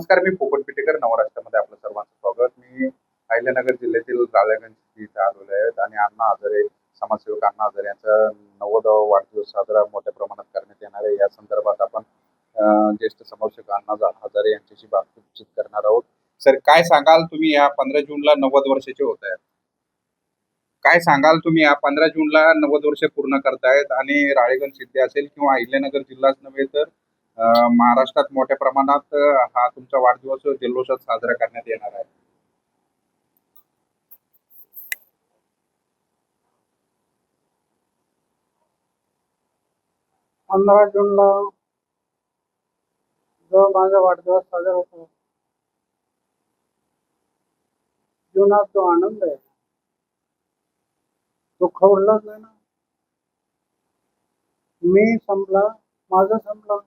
नमस्कार, मी पोपट पिटेकर. नवराष्ट्रामध्ये आपलं सर्वांचं स्वागत. मी अहिल्यानगर जिल्ह्यातील राळेगंज इथे आलेलो आहे आणि अण्णा हजारे, समाजसेवक अण्णा हजारे यांचा 90वा वाढदिवस साजरा मोठ्या प्रमाणात करण्यात येणार आहे. या संदर्भात आपण ज्येष्ठ समाजसेवक अण्णा हजारे यांच्याशी बातचीत करणार आहोत. सर, काय सांगाल तुम्ही? या 15 जूनला 90 वर्षाचे होत आहेत. काय सांगाल तुम्ही? या 15 जूनला 90 वर्ष पूर्ण करतायत आणि राळेगण सिद्धी असेल किंवा अहिल्यानगर जिल्हाच नव्हे तर महाराष्ट्रात मोठ्या प्रमाणात हा तुमचा वाढदिवस जल्लोषात साजरा करण्यात येणार आहे. 15 जूनला जो माझा वाढदिवस साजरा होतो, जीवनात जो आनंद आहे, दुःख उरलंच नाही ना. मी संपला, माझं संपलं.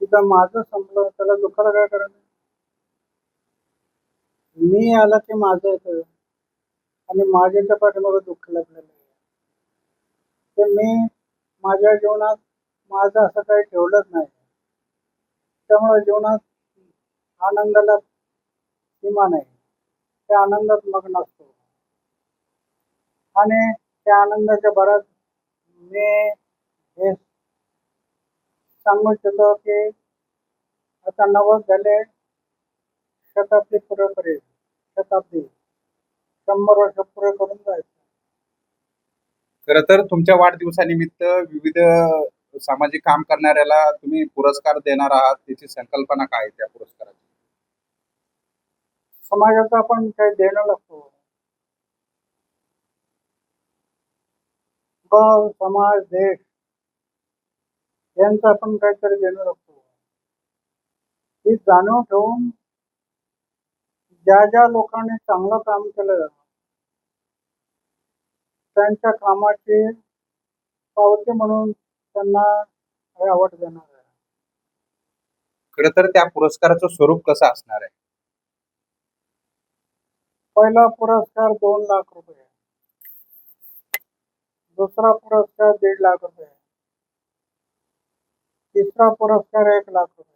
तिथं माझं संपलं, त्याला दुःखाला काय करायचं? मी आला की माझं येतं आणि माझ्याच्या पाठीमागे दुःख लागलेलं आहे. ते मी माझ्या जीवनात माझं असं काही ठेवलंच नाही. त्यामुळे जीवनात आनंदाला सीमा नाही. त्या आनंदात मग्न असतो आणि त्या आनंदाच्या भरात मी हे सांगू इच्छितो की आता 90 झाले, शताब्दी पुरे करेल. शताब्दी 100 वर्ष पुरे करून जायचं. खरं तर तुमच्या वाढदिवसानिमित्त विविध सामाजिक काम करणाऱ्याला तुम्ही पुरस्कार देणार आहात. त्याची संकल्पना काय आहे त्या पुरस्काराची? समाजाचा आपण काही देणं लागतो. गाव, समाज, देश यांचं आपण काहीतरी देणं लागतो. ही जाणीव ठेवून ज्या ज्या लोकांनी चांगलं काम केलं त्यांच्या कामाची पावती म्हणून त्यांना अवॉर्ड देणार आहे. खरं तर त्या पुरस्काराचं स्वरूप कसं असणार आहे? पहिला पुरस्कार 2 लाख रुपये, दुसरा पुरस्कार 1.5 लाख रुपये, तिसरा पुरस्कार 1 लाख रुपये,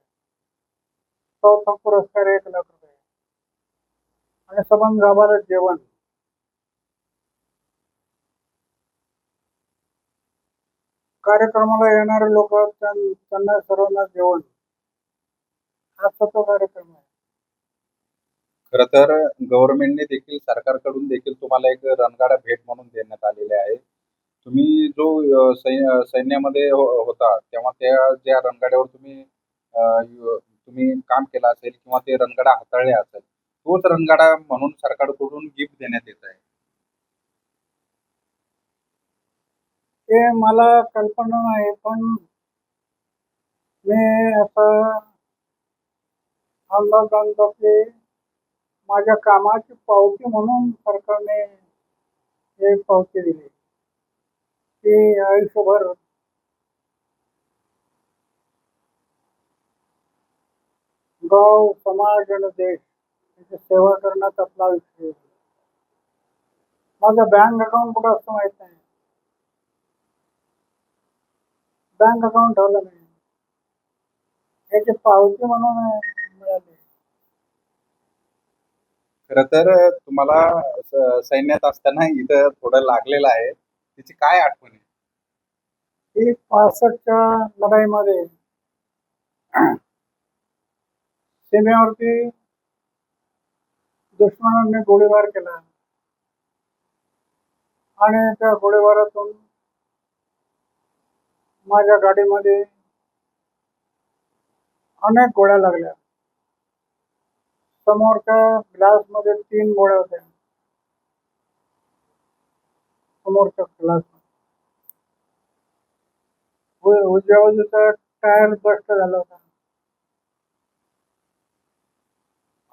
चौथा पुरस्कार 1 लाख रुपये आणि सबंध गावाला जेवण. कार्यक्रमाला येणारे लोक त्यांना सर्वांना जेवण, असा तो कार्यक्रम आहे. खरं तर गव्हर्नमेंटने देखील, सरकारकडून देखील तुम्हाला एक रणगाडा भेट म्हणून देण्यात आलेले आहे. तुम्ही जो सैन्यामध्ये होता तेव्हा त्या ज्या रणगाड्यावर तुम्ही काम केलं असेल किंवा ते रणगाडा हाताळले असेल, तोच रणगाडा म्हणून सरकारकडून गिफ्ट देण्यात येत आहे. ते मला कल्पना नाही, पण मी असं अंदाज बांधतो की माझ्या कामाची पावती म्हणून सरकारने एक पावती दिली ती आयुष्यभर गाव, समाज आणि देश याची सेवा करण्यात आपला आयुष्य आहे. माझं बँक अकाउंट कुठं असतं माहित नाही. बँक अकाउंट ठेवलं नाही, याची पावती म्हणून मिळाली. खरं तर तुम्हाला सैन्यात असताना इथं थोडं लागलेलं आहे. त्याची काय आठवण आहे? ही 65च्या लढाईमध्ये सीमेवरती दुश्मनांनी गोळीबार केला आणि त्या गोळीबारातून माझ्या गाडीमध्ये अनेक गोळ्या लागल्या. समोरच्या ग्लास मध्ये 3 गोळ्या होत्या. समोरच्या ग्लास उजव्या बाजूचा टायर बस्ट झाला होता.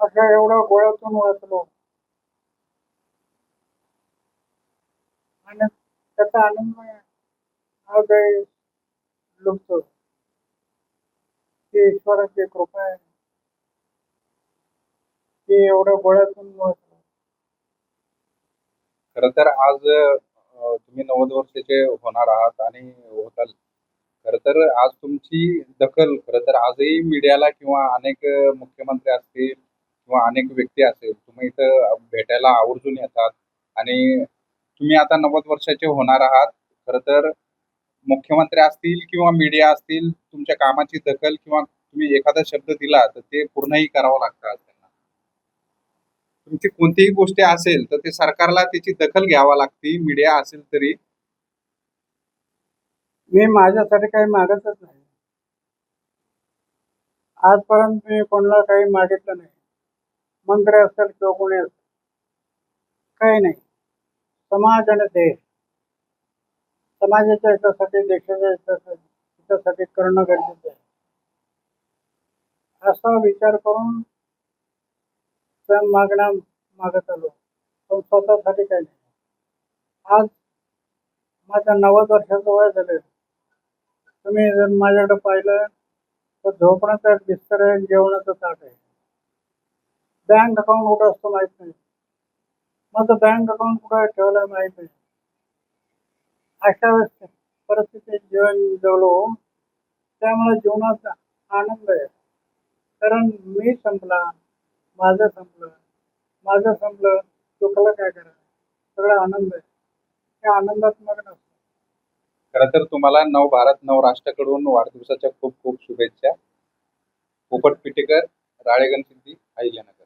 अशा एवढ्या गोळ्यातून वाचलो आणि त्याचा आनंद आजही लुटतो. ती ईश्वराची कृपा आहे की एवढ्या गोळ्यातून वाचलो. खरं तर आज तुम्ही 90 वर्षाचे होणार आहात आणि होताल. खरं तर आज तुमची दखल खरं तर आजही मीडियाला किंवा अनेक मुख्यमंत्री असतील किंवा अनेक व्यक्ती असेल, तुम्ही इथं भेटायला आवर्जून येतात आणि तुम्ही आता 90 वर्षाचे होणार आहात. खरं तर मुख्यमंत्री असतील किंवा मीडिया असतील, तुमच्या कामाची दखल किंवा तुम्ही एखादा शब्द दिला, तर ते पूर्णही करावं लागतं आज त्यांना. तुमची कोणतीही गोष्ट असेल, तर ते सरकारला त्याची दखल घ्यावी लागते, मीडिया असेल तरी. मी माझ्यासाठी काही मागतच नाही. आजपर्यंत मी कोणाला काही मागितलं नाही. मंत्री असेल किंवा कोणी असेल, काही नाही. समाज आणि देश, समाजाच्या हितासाठी, देशाच्या हितासाठी करणं गरजेचं आहे. असा विचार करून मागण्या मागत आलो, पण स्वतःसाठी काही नाही. आज माझं 90 वर्षाचं वय झालं. तुम्ही जर माझ्याकडे पाहिलं तर झोपण्याचं बिस्तर आहे, जेवणाचं ताट आहे. बँक अकाउंट कुठं असतं माहित नाही. माझं बँक अकाउंट कुठं ठेवलं माहित नाही. अशा वेळेस परिस्थितीत जीवन जगलो, त्यामुळे जीवनात आनंद आहे. कारण मी संपला, माझं संपलं, माझं संपलं, दुःखाला काय करा, सगळा आनंद आहे. त्या आनंदात मग्न असतो. खरं तर तुम्हाला नव भारत नव राष्ट्राकडून वाढदिवसाच्या खूप खूप शुभेच्छा. पोपट पिटेकर, राळेगण सिद्धी, अहिल्यानगर.